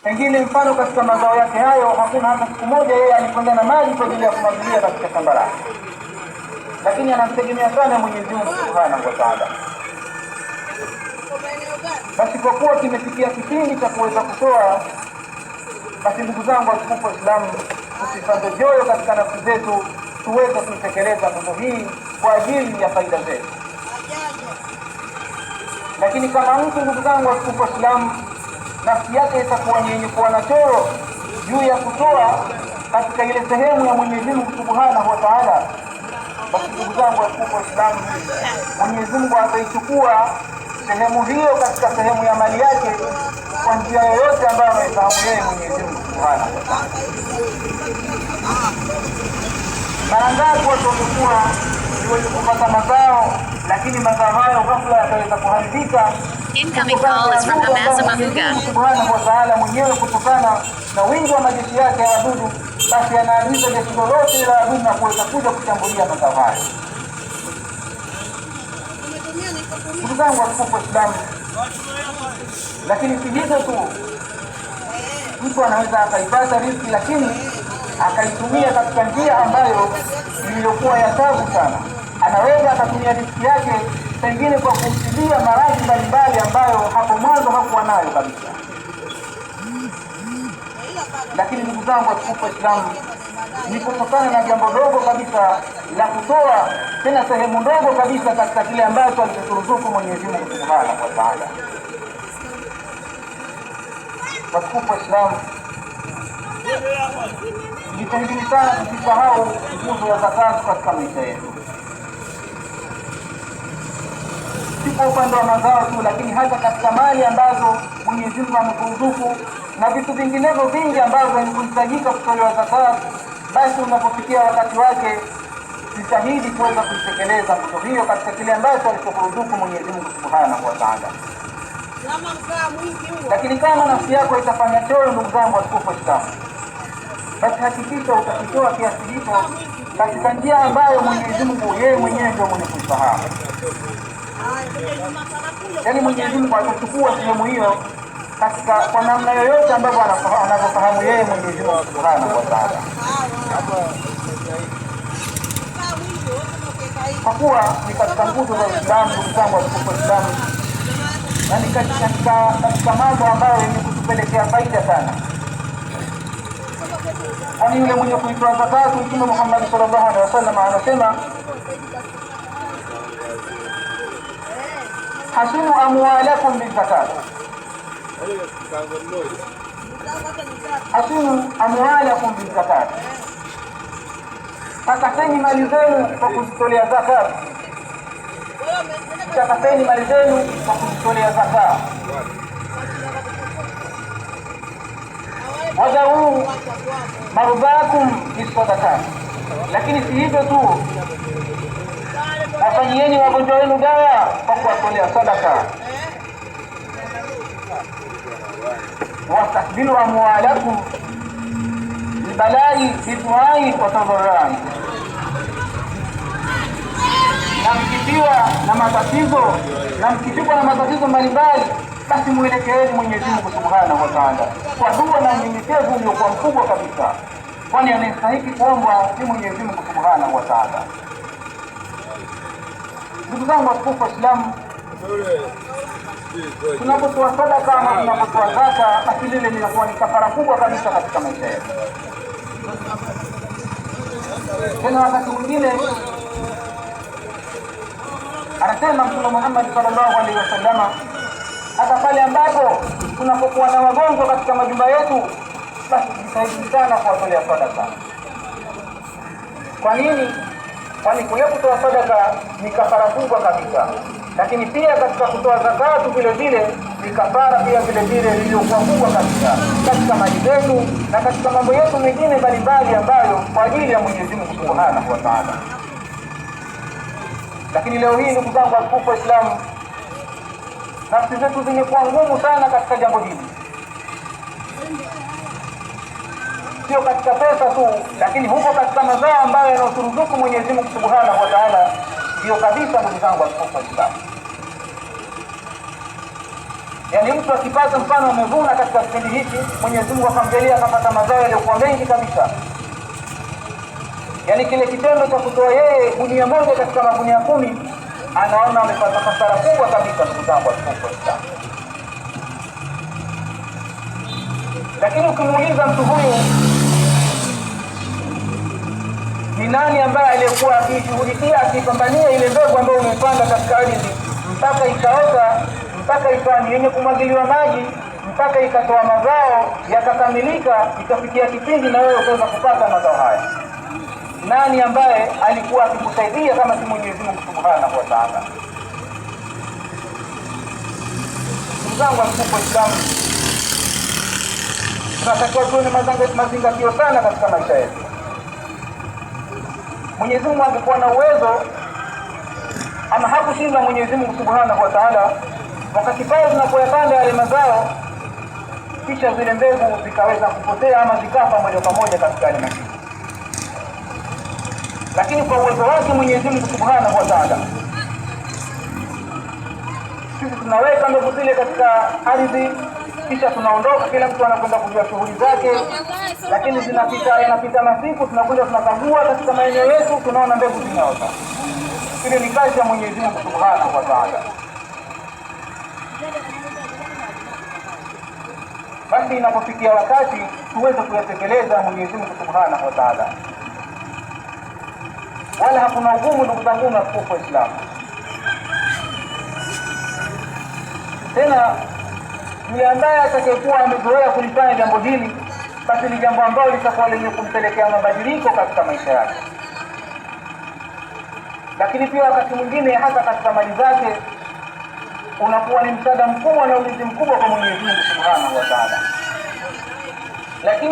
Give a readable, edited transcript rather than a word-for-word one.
Pengine mfano katika mazao yake hayo hakuna hata siku moja yeye alikwenda na maji kwa ajili ya kumwagilia katika shamba lake, lakini anamtegemea sana Mwenyezi Mungu Subhanahu wa Ta'ala. Basi kwa kuwa kimefikia kipindi cha kuweza kutoa, basi ndugu zangu watukufu Waislamu, tusipande joyo katika nafsi zetu, tuweze kuitekeleza nguzo hii kwa ajili ya faida zetu. Lakini kama mtu, ndugu zangu watukufu Waislamu, nafsi yake itakuwa ni yenye kuwa na choro juu ya kutoa katika ile sehemu ya Mwenyezi Mungu Subhanahu wa Ta'ala, basi ndugu zangu watukufu Waislamu, Mwenyezi Mungu ataichukua sehemu hiyo katika sehemu ya mali yake kwa njia yoyote ambayo anaifahamu yeye Mwenyezi Mungu Subhanahu wa Ta'ala. Mara ngapi watu wamekuwa wenye kupata mazao, lakini mazao hayo ghafla yataweza kuharibika. Incoming call is from Amaza Mahuga. Subhanahu wa Ta'ala mwenyewe kutokana na wingi wa majeshi yake ya wadudu, basi anaagiza jeshi lolote la wadudu na kuweza kuja kushambulia mazao hayo. Ndugu zangu watukufu Waislamu, lakini si hivyo tu, mtu anaweza akaipata riziki lakini akaitumia katika njia ambayo iliyokuwa ya taabu sana. Anaweza akatumia riziki yake pengine kwa kutilia maradhi mbalimbali ambayo hapo mwanzo hakuwa nayo kabisa. Lakini ndugu zangu watukufu Waislamu, ni kutokana na jambo dogo kabisa la kutoa, tena sehemu ndogo kabisa katika kile ambacho alichoturuzuku Mwenyezi Mungu Subhanahu wa Ta'ala. Watukufu Waislamu, jitahidini sana tusisahau nguzo ya zakatu katika maisha yetu, si kwa upande wa mazao tu, lakini hata katika mali ambazo Mwenyezi Mungu amekuruzuku na vitu vinginevyo vingi ambavyo vinahitajika kutolewa zakatu. Basi unapofikia wakati wake, jitahidi kuweza kuitekeleza nguzo hiyo katika kile ambacho alichokuruzuku Mwenyezi Mungu Subhanahu wa Ta'ala. Lakini kama nafsi yako itafanya choyo, ndugu zangu watukufu Waislamu, basi hakikisha utakitoa kiasi hicho katika njia ambayo Mwenyezi Mungu yeye mwenyewe ndio mwenye kuifahamu. Yaani Mwenyezi Mungu atachukua sehemu hiyo katika kwa namna yoyote ambavyo anavyofahamu yeye Mwenyezi Mungu Subhanahu wa Ta'ala. Kwa kuwa ni katika nguzo za Uislamu, ndugu zangu watukufu Waislamu, na ni katika mambo ambayo yenye kutupelekea faida sana. Kwani yule mwenye kuitoa zakatu, Mtume Muhammad sallallahu alaihi wasallam anasema, hasinu amwalakum bizakat, hasinu amwalakum bizakat, takaseni mali zenu kwa kuzitolea zakat, takaseni mali zenu kwa kuzitolea zakat. Wadau marudhakum bisadakat, lakini si hivyo tu, wafanyieni wagonjwa wenu dawa kwa kuwatolea sadaka. Wastakbilu amwalakum bibalai biduai wa tadharrai, na mkifiwa na matatizo mbalimbali, basi mwelekeeni Mwenyezi Mungu Subhanahu wa Ta'ala kwa dua na unyenyekevu uliokuwa mkubwa kabisa, kwani anastahili kuombwa ni Mwenyezi Mungu Subhanahu wa Ta'ala. Ndugu zangu watukufu Waislamu, tunapotoa sadaka ama tunapotoa zaka, basi lile linakuwa ni kafara kubwa kabisa katika maisha yetu. Tena wakati mwingine anasema Mtume Muhammad sallallahu alaihi wasallam, hata pale ambapo tunapokuwa na wagonjwa katika majumba yetu, basi jitahidi sana kuwatolea sadaka. Kwa nini? Kwani kule kutoa sadaka ni kafara kubwa kabisa, lakini pia katika kutoa zakatu vile vile ni kafara pia vile vile iliyokuwa kubwa kabisa katika mali zetu na katika mambo yetu mengine mbalimbali ambayo kwa ajili ya Mwenyezi Mungu Subhanahu wa Ta'ala. Lakini leo hii, ndugu zangu watukufu Waislamu, nafsi zetu zimekuwa ngumu sana katika jambo hili, sio katika pesa tu, lakini huko katika mazao ambayo yanayoturuzuku Mwenyezi Mungu Subhanahu wa Ta'ala, ndio kabisa ndugu zangu watukufu Waislamu. Yaani mtu akipata mfano amevuna katika kipindi hiki, Mwenyezi Mungu akamjalia akapata mazao yaliyokuwa mengi kabisa, yaani kile kitendo cha kutoa yeye gunia moja katika magunia 10, anaona amepata hasara kubwa kabisa. Ndugu zangu watukufu Waislamu, lakini ukimuuliza mtu huyu ni nani ambaye aliyekuwa akishughulikia akipambania ile mbegu ambayo umepanda katika ardhi mpaka ikaota, mpaka ikawa ni yenye kumwagiliwa maji, mpaka ikatoa mazao yakakamilika, ikafikia kipindi na wewe ukaweza kupata mazao haya, nani ambaye alikuwa akikusaidia kama si Mwenyezi Mungu Subhanahu wa Ta'ala? Ndugu zangu watukufu Waislamu, tunatakiwa tuwe na mazingatio sana katika maisha yetu. Mwenyezi Mungu angekuwa na uwezo, ama hakushinda Mwenyezi Mungu Subhanahu wa Ta'ala, wakati pale tunapoyapanda yale mazao, kisha zile mbegu zikaweza kupotea ama zikafa moja kwa moja katika yale mashimo. Lakini kwa uwezo wake Mwenyezi Mungu Subhanahu wa Ta'ala, sisi tunaweka mbegu zile katika ardhi, kisha tunaondoka, kila mtu anakwenda kujua shughuli zake, lakini yanapita masiku, tunakwenda tunakagua katika maeneo yetu, tunaona mbegu zinaota. Ile ni kazi ya Mwenyezi Mungu Subhanahu wa Ta'ala. Basi inapofikia wakati tuweze kuyatekeleza Mwenyezi Mungu Subhanahu wa Ta'ala, wala hakuna ugumu. Ndugu zangu na watukufu Waislamu, tena yule ambaye atakayekuwa amezoea kulifanya jambo hili, basi ni jambo ambalo litakuwa lenye kumpelekea mabadiliko katika maisha yake, lakini pia wakati mwingine hata katika mali zake unakuwa ni msaada mkubwa na ulinzi mkubwa kwa Mwenyezi Mungu Subhanahu wa Ta'ala. Lakini